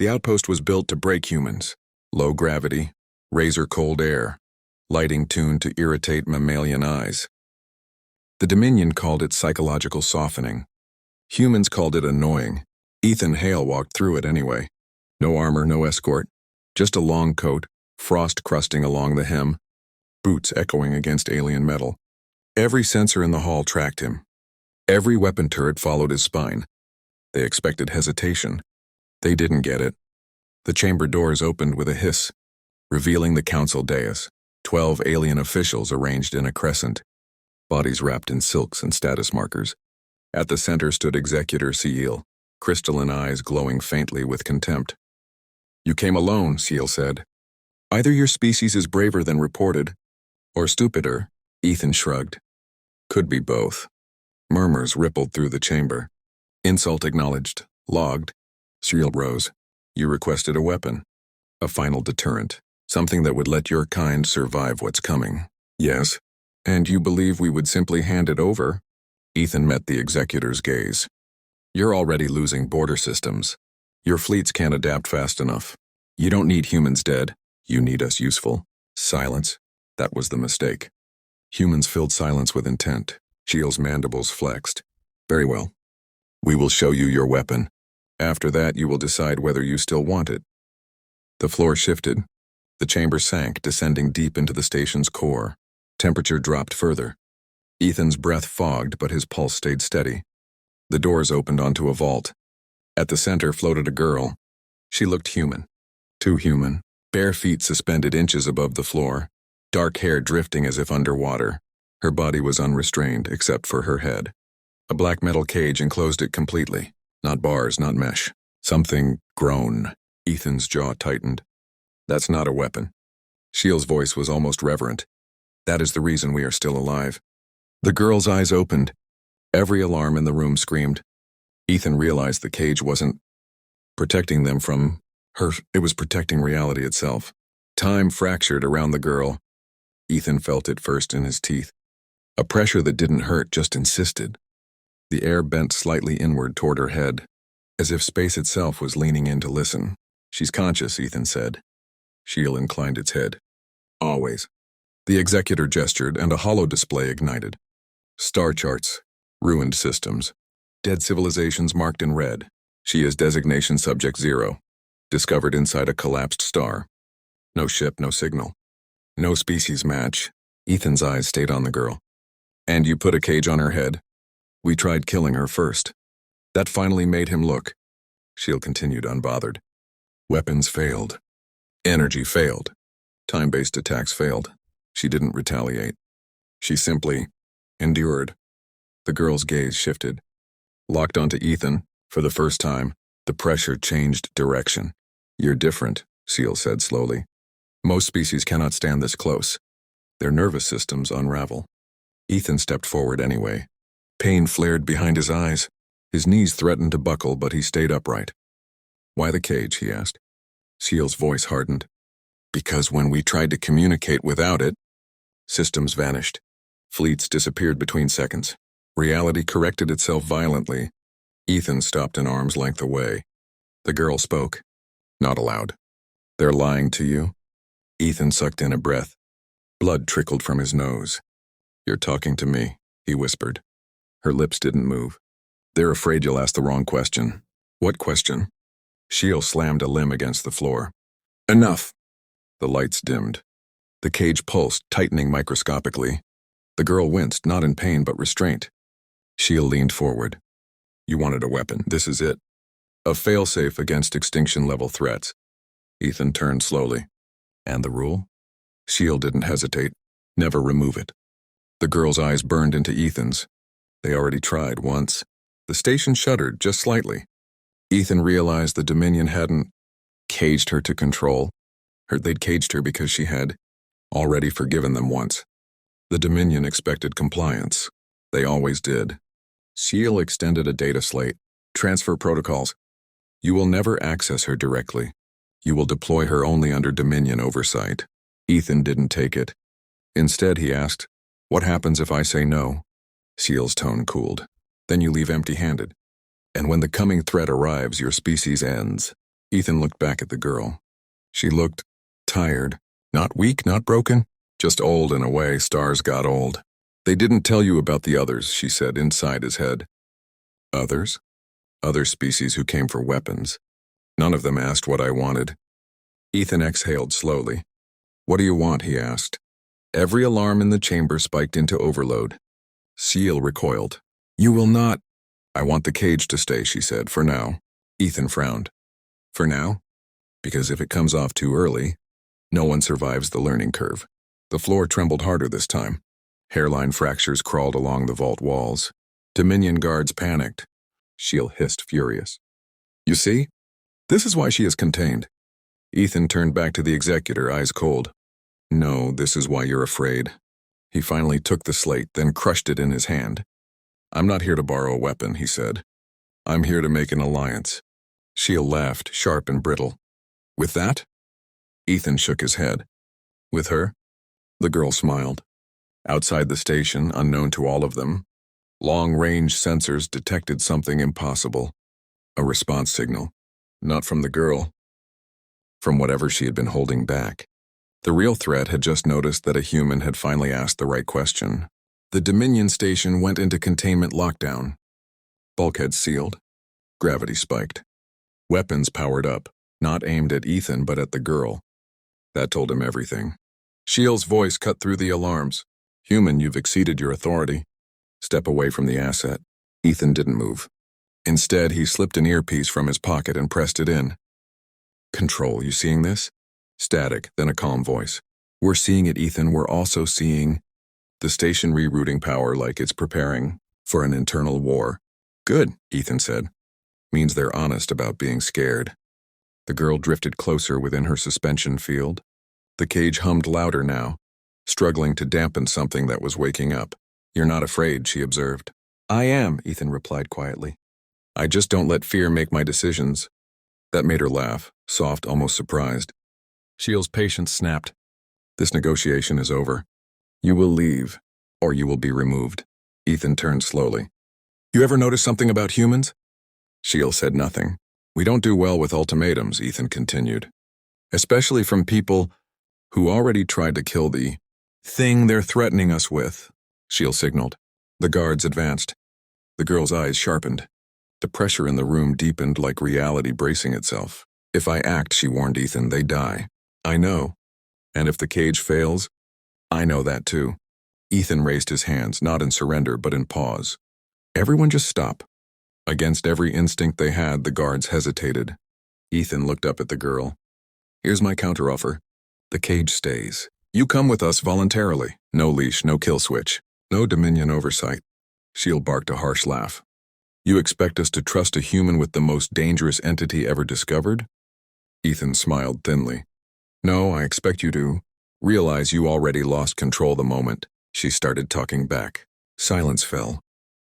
The outpost was built to break humans. Low gravity, razor-cold air, lighting tuned to irritate mammalian eyes. The Dominion called it psychological softening. Humans called it annoying. Ethan Hale walked through it anyway. No armor, no escort. Just a long coat, frost crusting along the hem, boots echoing against alien metal. Every sensor in the hall tracked him. Every weapon turret followed his spine. They expected hesitation. They didn't get it. The chamber doors opened with a hiss, revealing the council dais. 12 alien officials arranged in a crescent, bodies wrapped in silks and status markers. At the center stood Executor Seal, crystalline eyes glowing faintly with contempt. "You came alone," Seal said. "Either your species is braver than reported, or stupider," Ethan shrugged. "Could be both." Murmurs rippled through the chamber. Insult acknowledged, logged. Seal rose. "You requested a weapon. A final deterrent. Something that would let your kind survive what's coming." "Yes. And you believe we would simply hand it over?" Ethan met the executor's gaze. "You're already losing border systems. Your fleets can't adapt fast enough. You don't need humans dead. You need us useful." Silence. That was the mistake. Humans filled silence with intent. Shield's mandibles flexed. "Very well. We will show you your weapon. After that, you will decide whether you still want it." The floor shifted. The chamber sank, descending deep into the station's core. Temperature dropped further. Ethan's breath fogged, but his pulse stayed steady. The doors opened onto a vault. At the center floated a girl. She looked human. Too human. Bare feet suspended inches above the floor. Dark hair drifting as if underwater. Her body was unrestrained, except for her head. A black metal cage enclosed it completely. Not bars, not mesh. Something grown. Ethan's jaw tightened. "That's not a weapon." Shield's voice was almost reverent. "That is the reason we are still alive." The girl's eyes opened. Every alarm in the room screamed. Ethan realized the cage wasn't protecting them from her, it was protecting reality itself. Time fractured around the girl. Ethan felt it first in his teeth. A pressure that didn't hurt, just insisted. The air bent slightly inward toward her head, as if space itself was leaning in to listen. "She's conscious," Ethan said. Shield inclined its head. "Always." The executor gestured, and a holo display ignited. Star charts, ruined systems, dead civilizations marked in red. She is designation subject 0, discovered inside a collapsed star. No ship, no signal. No species match. Ethan's eyes stayed on the girl. "And you put a cage on her head?" "We tried killing her first. That finally made him look." Shield continued unbothered. "Weapons failed. Energy failed. Time-based attacks failed. She didn't retaliate. She simply endured." The girl's gaze shifted. Locked onto Ethan, for the first time, the pressure changed direction. "You're different," Seal said slowly. "Most species cannot stand this close. Their nervous systems unravel." Ethan stepped forward anyway. Pain flared behind his eyes. His knees threatened to buckle, but he stayed upright. "Why the cage?" he asked. Seal's voice hardened. "Because when we tried to communicate without it, systems vanished. Fleets disappeared between seconds. Reality corrected itself violently." Ethan stopped an arm's length away. The girl spoke. "Not allowed." "They're lying to you?" Ethan sucked in a breath. Blood trickled from his nose. "You're talking to me," he whispered. Her lips didn't move. "They're afraid you'll ask the wrong question." "What question?" Shield slammed a limb against the floor. "Enough!" The lights dimmed. The cage pulsed, tightening microscopically. The girl winced, not in pain but restraint. Shield leaned forward. "You wanted a weapon. This is it. A failsafe against extinction-level threats." Ethan turned slowly. "And the rule?" Shield didn't hesitate. "Never remove it." The girl's eyes burned into Ethan's. They already tried once. The station shuddered, just slightly. Ethan realized the Dominion hadn't caged her to control. They'd caged her because she had already forgiven them once. The Dominion expected compliance. They always did. Seal extended a data slate. "Transfer protocols. You will never access her directly. You will deploy her only under Dominion oversight." Ethan didn't take it. Instead, he asked, "What happens if I say no?" Seal's tone cooled. "Then you leave empty-handed. And when the coming threat arrives, your species ends." Ethan looked back at the girl. She looked tired. Not weak, not broken, just old in a way stars got old. They didn't tell you about the others, she said inside his head. Others? Other species who came for weapons. None of them asked what I wanted. Ethan exhaled slowly. What do you want, he asked. Every alarm in the chamber spiked into overload. Seal recoiled. You will not. I want the cage to stay, she said, for now. Ethan frowned. For now? Because if it comes off too early, no one survives the learning curve. The floor trembled harder this time. Hairline fractures crawled along the vault walls. Dominion guards panicked. Shiel hissed, furious. You see? This is why she is contained. Ethan turned back to the executor, eyes cold. No, this is why you're afraid. He finally took the slate, then crushed it in his hand. I'm not here to borrow a weapon, he said. I'm here to make an alliance. Shiel laughed, sharp and brittle. With that? Ethan shook his head. With her? The girl smiled. Outside the station, unknown to all of them, long-range sensors detected something impossible. A response signal. Not from the girl. From whatever she had been holding back. The real threat had just noticed that a human had finally asked the right question. The Dominion station went into containment lockdown. Bulkheads sealed. Gravity spiked. Weapons powered up, not aimed at Ethan but at the girl. That told him everything. Shiel's voice cut through the alarms. Human, you've exceeded your authority. Step away from the asset. Ethan didn't move. Instead, he slipped an earpiece from his pocket and pressed it in. Control, you seeing this? Static, then a calm voice. We're seeing it, Ethan. We're also seeing the station rerouting power like it's preparing for an internal war. Good, Ethan said. Means they're honest about being scared. The girl drifted closer within her suspension field. The cage hummed louder now, struggling to dampen something that was waking up. You're not afraid, she observed. I am, Ethan replied quietly. I just don't let fear make my decisions. That made her laugh, soft, almost surprised. Shiel's patience snapped. This negotiation is over. You will leave, or you will be removed. Ethan turned slowly. You ever notice something about humans? Shiel said nothing. We don't do well with ultimatums, Ethan continued. Especially from people who already tried to kill the thing they're threatening us with, Shiel signaled. The guards advanced. The girl's eyes sharpened. The pressure in the room deepened like reality bracing itself. If I act, she warned Ethan, they die. I know. And if the cage fails, I know that too. Ethan raised his hands, not in surrender, but in pause. Everyone just stop. Against every instinct they had, the guards hesitated. Ethan looked up at the girl. Here's my counteroffer. The cage stays. You come with us voluntarily. No leash, no kill switch. No Dominion oversight. Shiel barked a harsh laugh. You expect us to trust a human with the most dangerous entity ever discovered? Ethan smiled thinly. No, I expect you to realize you already lost control the moment she started talking back. Silence fell.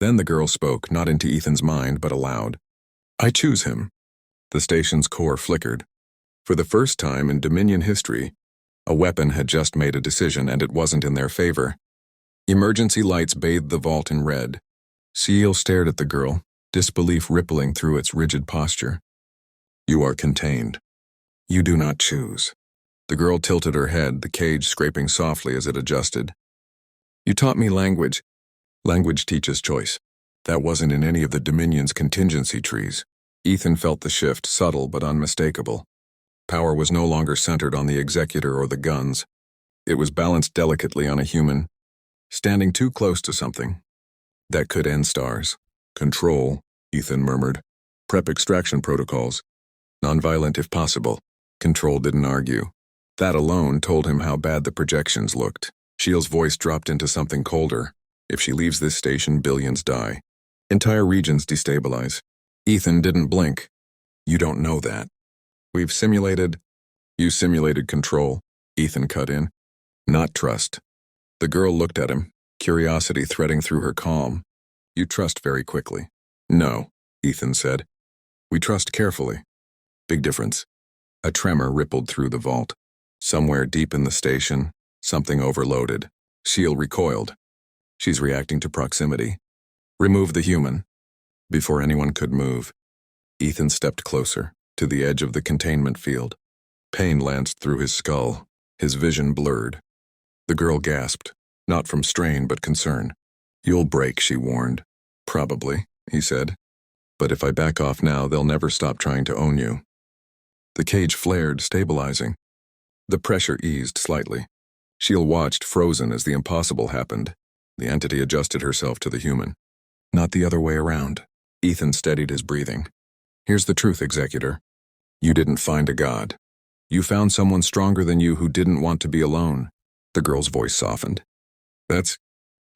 Then the girl spoke, not into Ethan's mind, but aloud. I choose him. The station's core flickered. For the first time in Dominion history, a weapon had just made a decision and it wasn't in their favor. Emergency lights bathed the vault in red. Seal stared at the girl, disbelief rippling through its rigid posture. You are contained. You do not choose. The girl tilted her head, the cage scraping softly as it adjusted. You taught me language. Language teaches choice. That wasn't in any of the Dominion's contingency trees. Ethan felt the shift, subtle but unmistakable. Power was no longer centered on the executor or the guns. It was balanced delicately on a human, standing too close to something that could end stars. Control, Ethan murmured. Prep extraction protocols. Nonviolent if possible. Control didn't argue. That alone told him how bad the projections looked. Shiel's voice dropped into something colder. If she leaves this station, billions die. Entire regions destabilize. Ethan didn't blink. You don't know that. You simulated control, Ethan cut in. Not trust. The girl looked at him, curiosity threading through her calm. You trust very quickly. No, Ethan said. We trust carefully. Big difference. A tremor rippled through the vault. Somewhere deep in the station, something overloaded. Shiel recoiled. She's reacting to proximity. Remove the human. Before anyone could move, Ethan stepped closer, to the edge of the containment field. Pain lanced through his skull, his vision blurred. The girl gasped, not from strain but concern. "You'll break," she warned. "Probably," he said. "But if I back off now, they'll never stop trying to own you." The cage flared, stabilizing. The pressure eased slightly. Sheil watched, frozen, as the impossible happened. The entity adjusted herself to the human. Not the other way around. Ethan steadied his breathing. "Here's the truth, Executor. You didn't find a god. You found someone stronger than you who didn't want to be alone." The girl's voice softened. "That's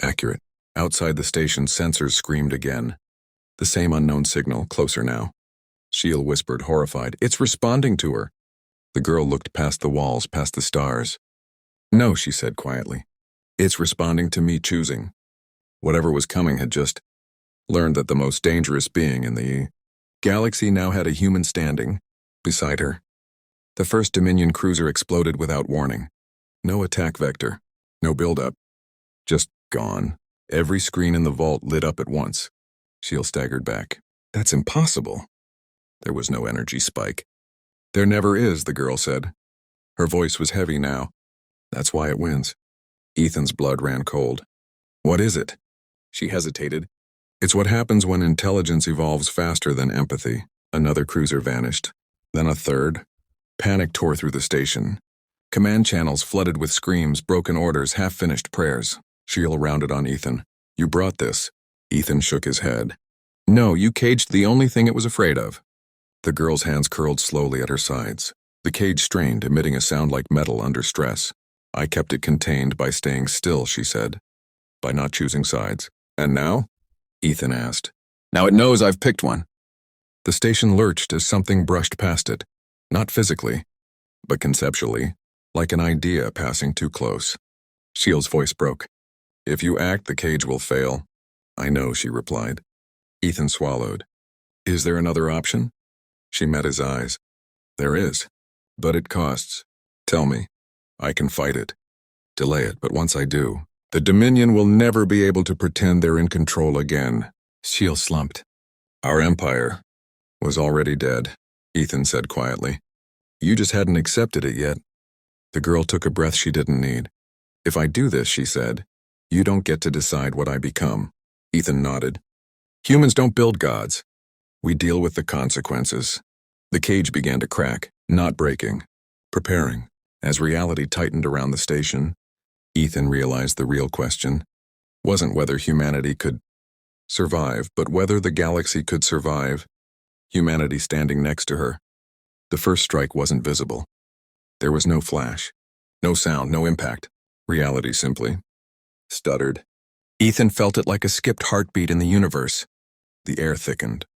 accurate." Outside the station, sensors screamed again. The same unknown signal, closer now. Sheil whispered, horrified, "It's responding to her." The girl looked past the walls, past the stars. "No," she said quietly. "It's responding to me choosing." Whatever was coming had just learned that the most dangerous being in the galaxy now had a human standing beside her. The first Dominion cruiser exploded without warning. No attack vector, no buildup. Just gone. Every screen in the vault lit up at once. Sheil staggered back. "That's impossible." There was no energy spike. "There never is," the girl said. Her voice was heavy now. "That's why it wins." Ethan's blood ran cold. "What is it?" She hesitated. "It's what happens when intelligence evolves faster than empathy." Another cruiser vanished. Then a third. Panic tore through the station. Command channels flooded with screams, broken orders, half-finished prayers. Sheil rounded on Ethan. "You brought this." Ethan shook his head. "No, you caged the only thing it was afraid of." The girl's hands curled slowly at her sides. The cage strained, emitting a sound like metal under stress. "I kept it contained by staying still," she said. "By not choosing sides." "And now?" Ethan asked. "Now it knows I've picked one." The station lurched as something brushed past it. Not physically, but conceptually, like an idea passing too close. Sheil's voice broke. "If you act, the cage will fail." "I know," she replied. Ethan swallowed. "Is there another option?" She met his eyes. "There is. But it costs. Tell me. I can fight it. Delay it, but once I do, the Dominion will never be able to pretend they're in control again." Sheil slumped. "Our empire was already dead," Ethan said quietly. "You just hadn't accepted it yet." The girl took a breath she didn't need. "If I do this," she said, "you don't get to decide what I become." Ethan nodded. "Humans don't build gods. We deal with the consequences." The cage began to crack, not breaking, preparing. As reality tightened around the station, Ethan realized the real question wasn't whether humanity could survive, but whether the galaxy could survive, humanity standing next to her. The first strike wasn't visible. There was no flash, no sound, no impact. Reality simply stuttered. Ethan felt it like a skipped heartbeat in the universe. The air thickened.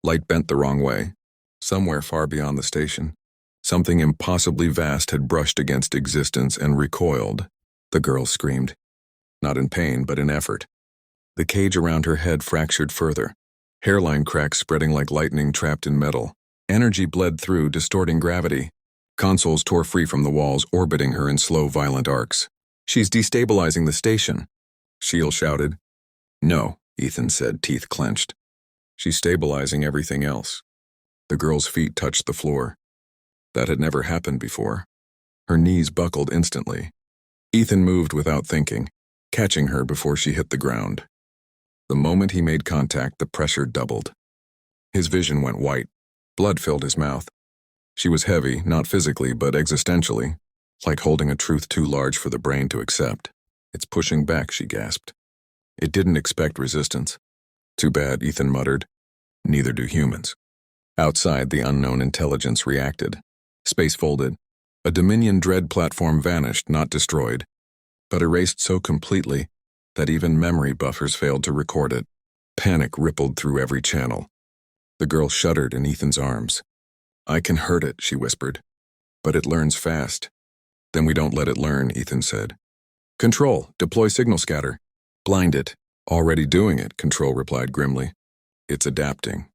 Light bent the wrong way. Somewhere far beyond the station, something impossibly vast had brushed against existence and recoiled. The girl screamed. Not in pain, but in effort. The cage around her head fractured further. Hairline cracks spreading like lightning trapped in metal. Energy bled through, distorting gravity. Consoles tore free from the walls, orbiting her in slow, violent arcs. "She's destabilizing the station," Sheil shouted. "No," Ethan said, teeth clenched. "She's stabilizing everything else." The girl's feet touched the floor. That had never happened before. Her knees buckled instantly. Ethan moved without thinking, catching her before she hit the ground. The moment he made contact, the pressure doubled. His vision went white. Blood filled his mouth. She was heavy, not physically, but existentially, like holding a truth too large for the brain to accept. "It's pushing back," she gasped. It didn't expect resistance. "Too bad," Ethan muttered. "Neither do humans." Outside, the unknown intelligence reacted. Space folded. A Dominion Dread platform vanished, not destroyed, but erased so completely that even memory buffers failed to record it. Panic rippled through every channel. The girl shuddered in Ethan's arms. "I can hurt it," she whispered. "But it learns fast." "Then we don't let it learn," Ethan said. "Control, deploy signal scatter. Blind it." "Already doing it," Control replied grimly. "It's adapting."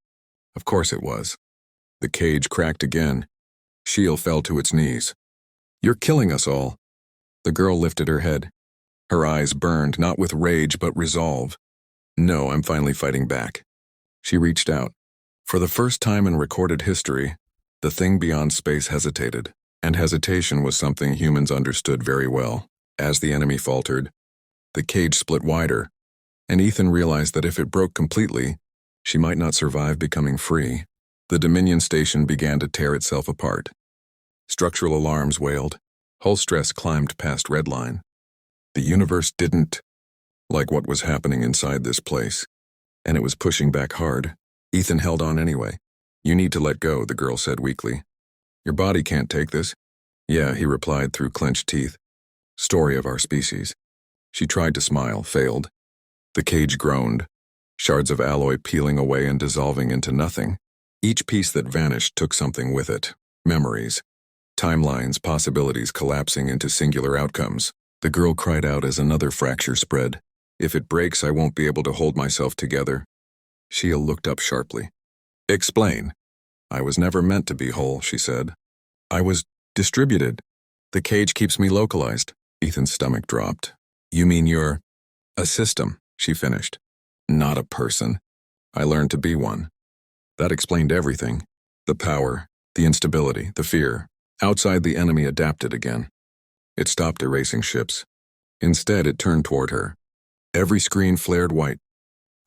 Of course it was. The cage cracked again. Sheil fell to its knees. "You're killing us all." The girl lifted her head. Her eyes burned, not with rage but resolve. "No, I'm finally fighting back." She reached out. For the first time in recorded history, The thing beyond space hesitated, and hesitation was something humans understood very well. As the enemy faltered, the cage split wider, and Ethan realized that if it broke completely, she might not survive becoming free. The Dominion station began to tear itself apart. Structural alarms wailed. Hull stress climbed past redline. The universe didn't like what was happening inside this place, and it was pushing back hard. Ethan held on anyway. "You need to let go," the girl said weakly. "Your body can't take this." "Yeah," he replied through clenched teeth. "Story of our species." She tried to smile, failed. The cage groaned, shards of alloy peeling away and dissolving into nothing. Each piece that vanished took something with it. Memories, timelines, possibilities collapsing into singular outcomes. The girl cried out as another fracture spread. "If it breaks, I won't be able to hold myself together." Sheila looked up sharply. "Explain." "I was never meant to be whole," she said. "I was distributed. The cage keeps me localized." Ethan's stomach dropped. "You mean you're a system," she finished. "Not a person. I learned to be one." That explained everything. The power, the instability, the fear. Outside, the enemy adapted again. It stopped erasing ships. Instead, it turned toward her. Every screen flared white.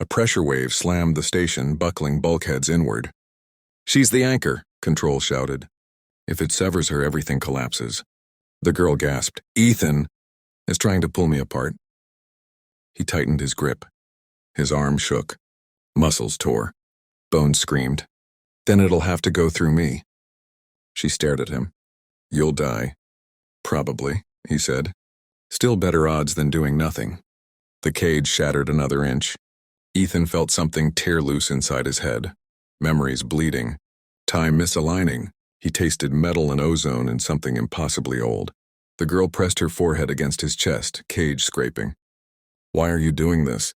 A pressure wave slammed the station, buckling bulkheads inward. "She's the anchor," Control shouted. "If it severs her, everything collapses." The girl gasped. "Ethan is trying to pull me apart." He tightened his grip. His arm shook. Muscles tore. Bones screamed. "Then it'll have to go through me." She stared at him. "You'll die." "Probably," he said. "Still better odds than doing nothing." The cage shattered another inch. Ethan felt something tear loose inside his head. Memories bleeding. Time misaligning. He tasted metal and ozone and something impossibly old. The girl pressed her forehead against his chest, cage scraping. "Why are you doing this?"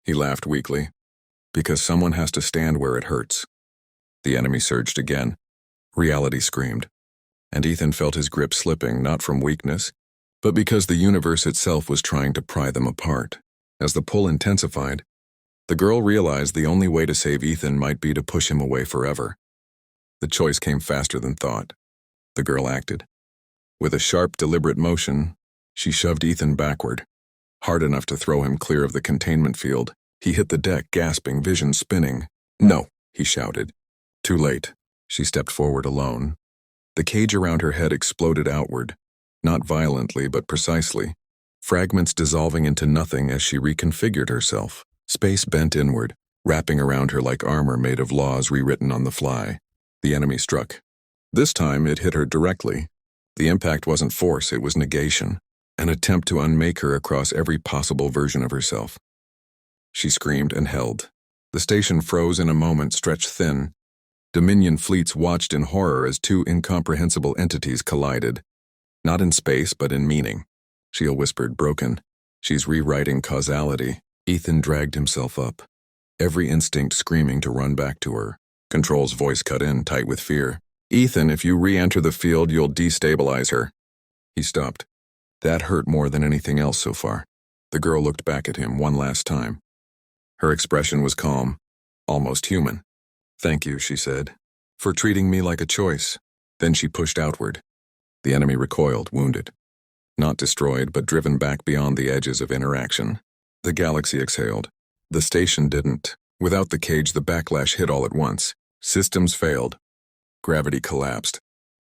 He laughed weakly. "Because someone has to stand where it hurts." The enemy surged again. Reality screamed. And Ethan felt his grip slipping, not from weakness, but because the universe itself was trying to pry them apart. As the pull intensified, the girl realized the only way to save Ethan might be to push him away forever. The choice came faster than thought. The girl acted. With a sharp, deliberate motion, she shoved Ethan backward, hard enough to throw him clear of the containment field. He hit the deck, gasping, vision spinning. "No," he shouted. Too late. She stepped forward alone. The cage around her head exploded outward, not violently but precisely, fragments dissolving into nothing as she reconfigured herself. Space bent inward, wrapping around her like armor made of laws rewritten on the fly. The enemy struck. This time it hit her directly. The impact wasn't force, it was negation, an attempt to unmake her across every possible version of herself. She screamed and held. The station froze in a moment, stretched thin. Dominion fleets watched in horror as two incomprehensible entities collided. Not in space, but in meaning. Sheila whispered, broken. "She's rewriting causality." Ethan dragged himself up, every instinct screaming to run back to her. Control's voice cut in, tight with fear. "Ethan, if you re-enter the field, you'll destabilize her." He stopped. That hurt more than anything else so far. The girl looked back at him one last time. Her expression was calm, almost human. "Thank you," she said, "for treating me like a choice." Then she pushed outward. The enemy recoiled, wounded. Not destroyed, but driven back beyond the edges of interaction. The galaxy exhaled. The station didn't. Without the cage, the backlash hit all at once. Systems failed. Gravity collapsed.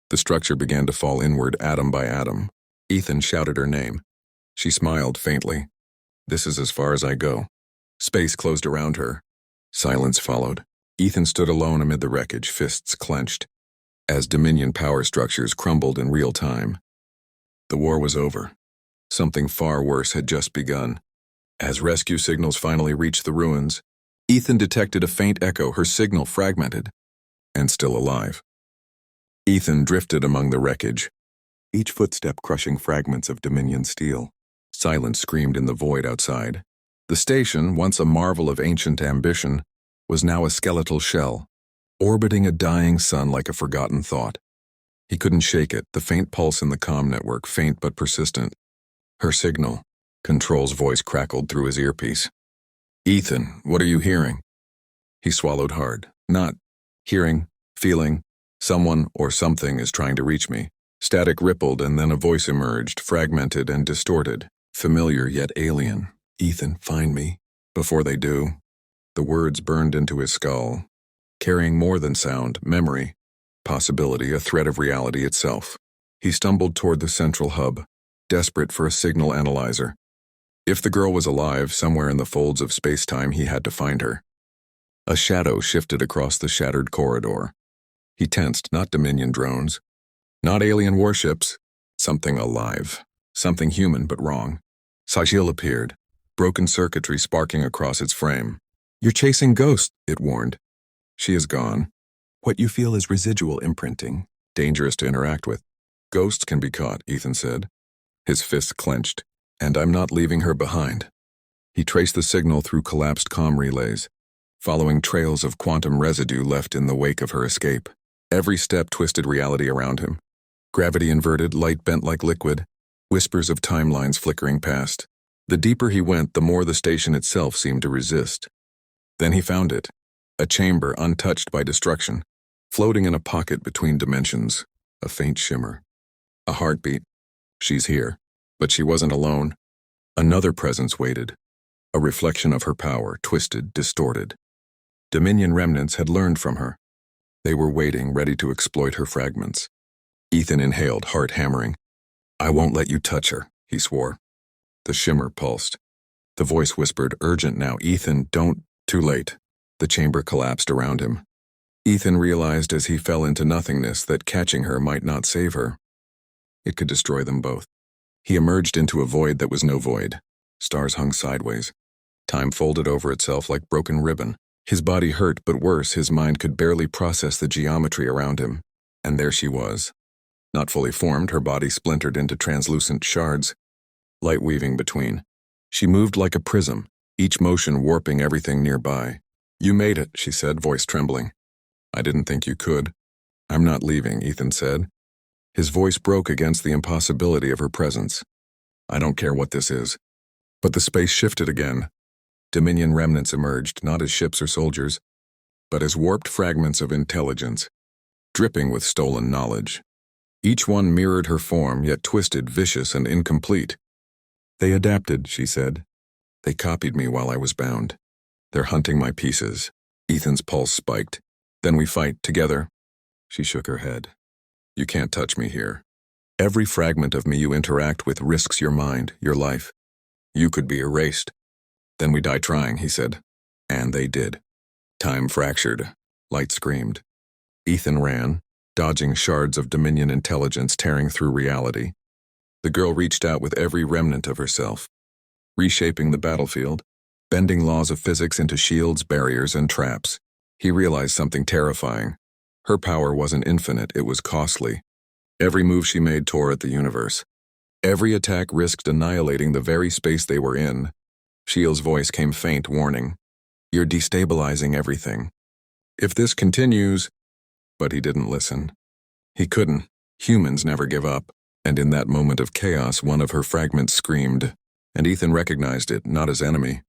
The structure began to fall inward, atom by atom. Ethan shouted her name. She smiled faintly. "This is as far as I go." Space closed around her. Silence followed. Ethan stood alone amid the wreckage, fists clenched, as Dominion power structures crumbled in real time. The war was over. Something far worse had just begun. As rescue signals finally reached the ruins, Ethan detected a faint echo, her signal fragmented, and still alive. Ethan drifted among the wreckage, each footstep crushing fragments of Dominion steel. Silence screamed in the void outside. The station, once a marvel of ancient ambition, was now a skeletal shell, orbiting a dying sun like a forgotten thought. He couldn't shake it, the faint pulse in the comm network, faint but persistent. Her signal. Control's voice crackled through his earpiece. "Ethan, what are you hearing?" He swallowed hard. "Not hearing, feeling, Someone or something is trying to reach me. Static rippled, and then a voice emerged, fragmented and distorted. Familiar yet alien. Ethan, find me. Before they do, the words burned into his skull, carrying more than sound, memory, possibility, a thread of reality itself. He stumbled toward the central hub, desperate for a signal analyzer. If the girl was alive, somewhere in the folds of space-time, he had to find her. A shadow shifted across the shattered corridor. He tensed, not Dominion drones, not alien warships, something alive, something human but wrong. Sajil appeared, broken circuitry sparking across its frame. You're chasing ghosts, it warned. She is gone. What you feel is residual imprinting, dangerous to interact with. Ghosts can be caught, Ethan said. His fists clenched. And I'm not leaving her behind. He traced the signal through collapsed comm relays, following trails of quantum residue left in the wake of her escape. Every step twisted reality around him. Gravity inverted, light bent like liquid, whispers of timelines flickering past. The deeper he went, the more the station itself seemed to resist. Then he found it, a chamber untouched by destruction, floating in a pocket between dimensions, a faint shimmer. A heartbeat. She's here. But she wasn't alone. Another presence waited, a reflection of her power, twisted, distorted. Dominion remnants had learned from her. They were waiting, ready to exploit her fragments. Ethan inhaled, heart hammering. I won't let you touch her, he swore. The shimmer pulsed. The voice whispered, urgent now, Ethan, don't. Too late. The chamber collapsed around him. Ethan realized as he fell into nothingness that catching her might not save her. It could destroy them both. He emerged into a void that was no void. Stars hung sideways. Time folded over itself like broken ribbon. His body hurt, but worse, his mind could barely process the geometry around him. And there she was. Not fully formed, her body splintered into translucent shards, light weaving between. She moved like a prism, each motion warping everything nearby. You made it, she said, voice trembling. I didn't think you could. I'm not leaving, Ethan said. His voice broke against the impossibility of her presence. I don't care what this is. But the space shifted again. Dominion remnants emerged, not as ships or soldiers, but as warped fragments of intelligence, dripping with stolen knowledge. Each one mirrored her form, yet twisted, vicious, and incomplete. They adapted, she said. They copied me while I was bound. They're hunting my pieces. Ethan's pulse spiked. Then we fight, together. She shook her head. You can't touch me here. Every fragment of me you interact with risks your mind, your life. You could be erased. Then we die trying, he said. And they did. Time fractured. Light screamed. Ethan ran, dodging shards of Dominion intelligence tearing through reality. The girl reached out with every remnant of herself, reshaping the battlefield, bending laws of physics into shields, barriers, and traps. He realized something terrifying. Her power wasn't infinite, it was costly. Every move she made tore at the universe. Every attack risked annihilating the very space they were in. Shiel's voice came faint, warning. You're destabilizing everything. If this continues... But he didn't listen. He couldn't. Humans never give up. And in that moment of chaos, one of her fragments screamed. And Ethan recognized it, not as enemy,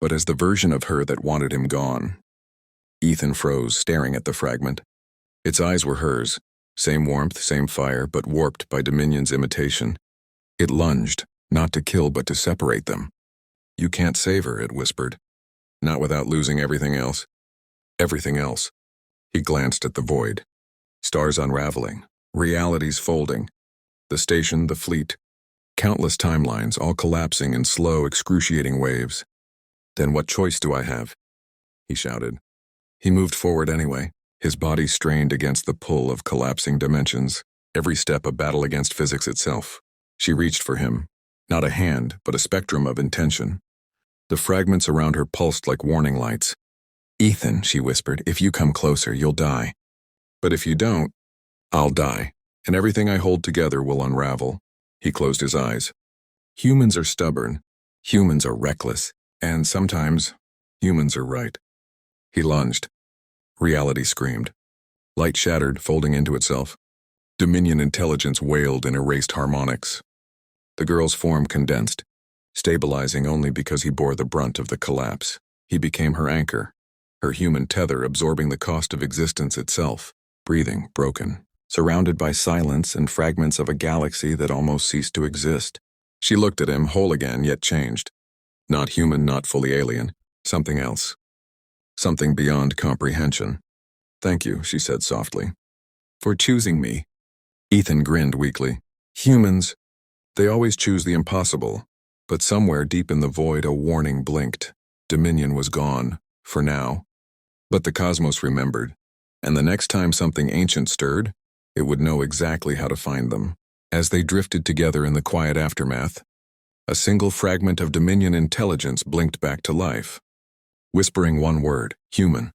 but as the version of her that wanted him gone. Ethan froze, staring at the fragment. Its eyes were hers, same warmth, same fire, but warped by Dominion's imitation. It lunged, not to kill but to separate them. You can't save her, it whispered. Not without losing everything else. Everything else. He glanced at the void. Stars unraveling, realities folding. The station, the fleet. Countless timelines, all collapsing in slow, excruciating waves. Then what choice do I have? He shouted. He moved forward anyway. His body strained against the pull of collapsing dimensions, every step a battle against physics itself. She reached for him, not a hand, but a spectrum of intention. The fragments around her pulsed like warning lights. Ethan, she whispered, if you come closer, you'll die. But if you don't, I'll die, and everything I hold together will unravel. He closed his eyes. Humans are stubborn, humans are reckless, and sometimes, humans are right. He lunged. Reality screamed. Light shattered, folding into itself. Dominion intelligence wailed in erased harmonics. The girl's form condensed, stabilizing only because he bore the brunt of the collapse. He became her anchor, her human tether absorbing the cost of existence itself. breathing broken, surrounded by silence and fragments of a galaxy that almost ceased to exist. She looked at him, whole again, yet changed. Not human, not fully alien. Something else. Something beyond comprehension. "Thank you," she said softly, "for choosing me." Ethan grinned weakly. Humans, they always choose the impossible. But somewhere deep in the void, a warning blinked. Dominion was gone, for now. But the cosmos remembered, and the next time something ancient stirred, it would know exactly how to find them. As they drifted together in the quiet aftermath, a single fragment of Dominion intelligence blinked back to life, whispering one word: human.